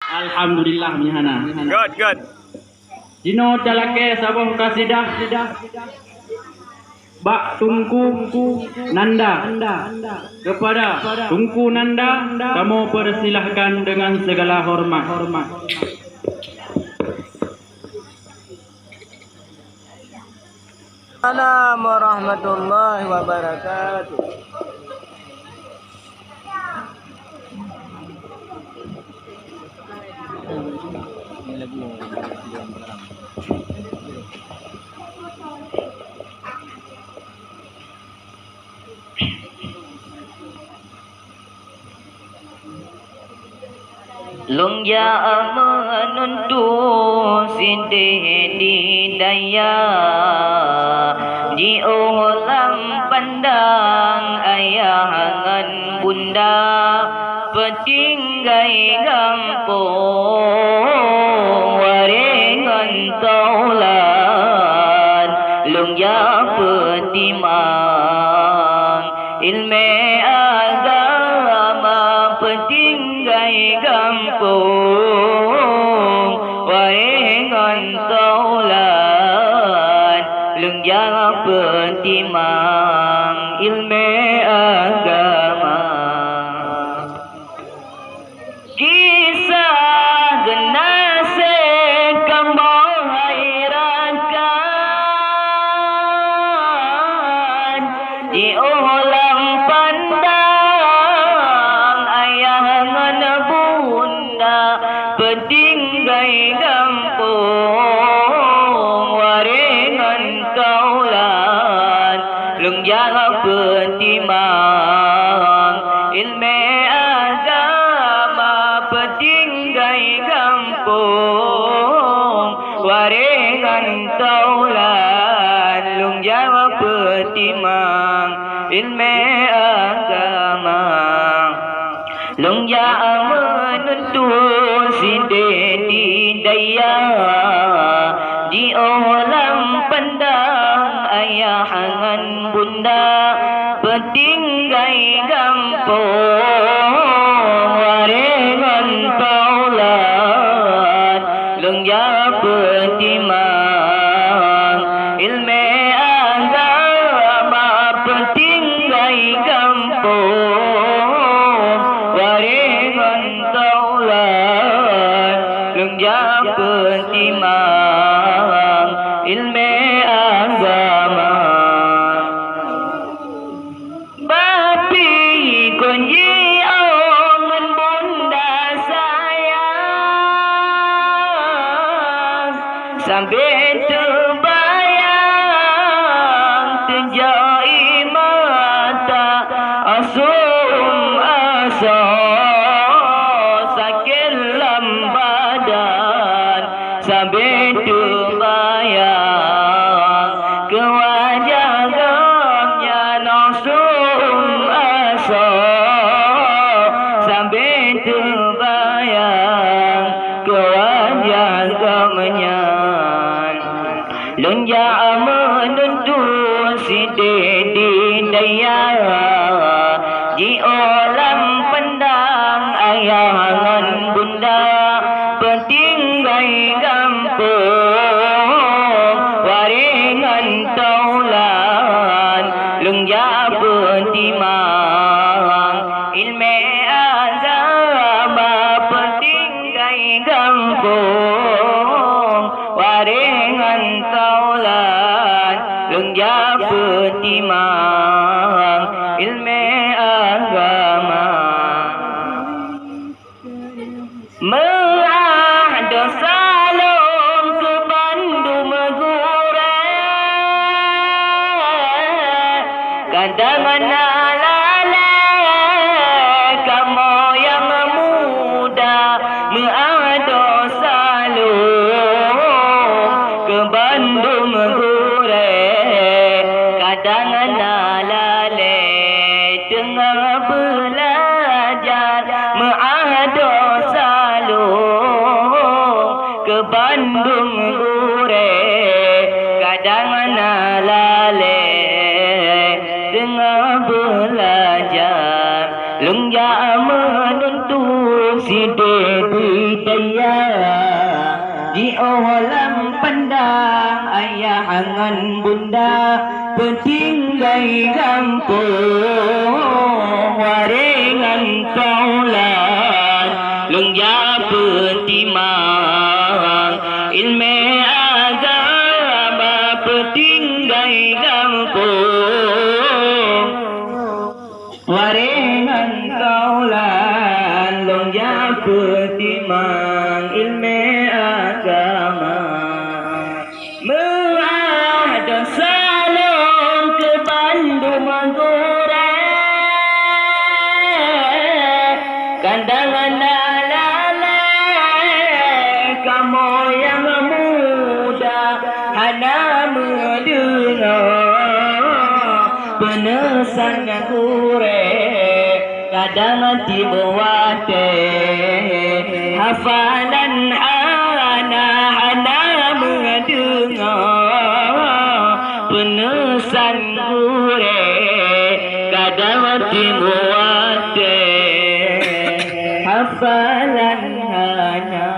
Alhamdulillah mihana. Good. Dino dalake sabah kasidah Bak Tungku Nanda kepada Tungku Nanda kamu persilahkan dengan segala hormat. Assalamualaikum warahmatullahi wabarakatuh. Long ya menuntu sidih di daya di olam pandang ayahan bunda petinggai gampung waringan taulan long ya petimang ilme agama petinggai kampung waringan taulan lung jangan petimang ilmu agama kisah genase kambang hairakan di olam pandang ayahan bunda petinggai kampung waringan taulan lung jangan petimang ilmu agama petinggai kampung waringan taulan lung jangan petimang ilmu agama lung jangan menentu sidih di daya di olam pandang ayahan bunda petinggai kampung waringan taulan lung jangan petimang ilmu agama petinggai kampung waringan taulan lung jangan petimang ilmu agama bapi kunji ongan bunda sayang sampai terbayang terjai mata asum asa sakit lambadan sampai terbayang ke wajah gamnya nasum asa sampai terbayang ke wajah gamnya lung jangan menentu sidih di daya di olam pandang ayahan bunda petinggai kampung waringan taulan lung jangan petimang ilmu agama petinggai kampung waringan taulan lung jangan petimang ilmu agama Mengada salam ke Bandung Megureh kadang lala kamu yang muda mengada salam ke Bandung Megureh kadang lala tengah belajar mengada ke Bandung Gureh kadang lale tengah belajar lung ya menentu sidih di gaya di olam pandang ayah angan bunda petinggai kampung warengan kaulan lengja petimang ilme agama petinggai kampung warengan kaulan lengja petimang ilme agama menghadap salam ke Bandung Manggure kandangan alale kamu yang muda hana mendengar penesan gure kadang tiba wate hafalan hana mendengar penesan gure kadang tiba wate hafalan hana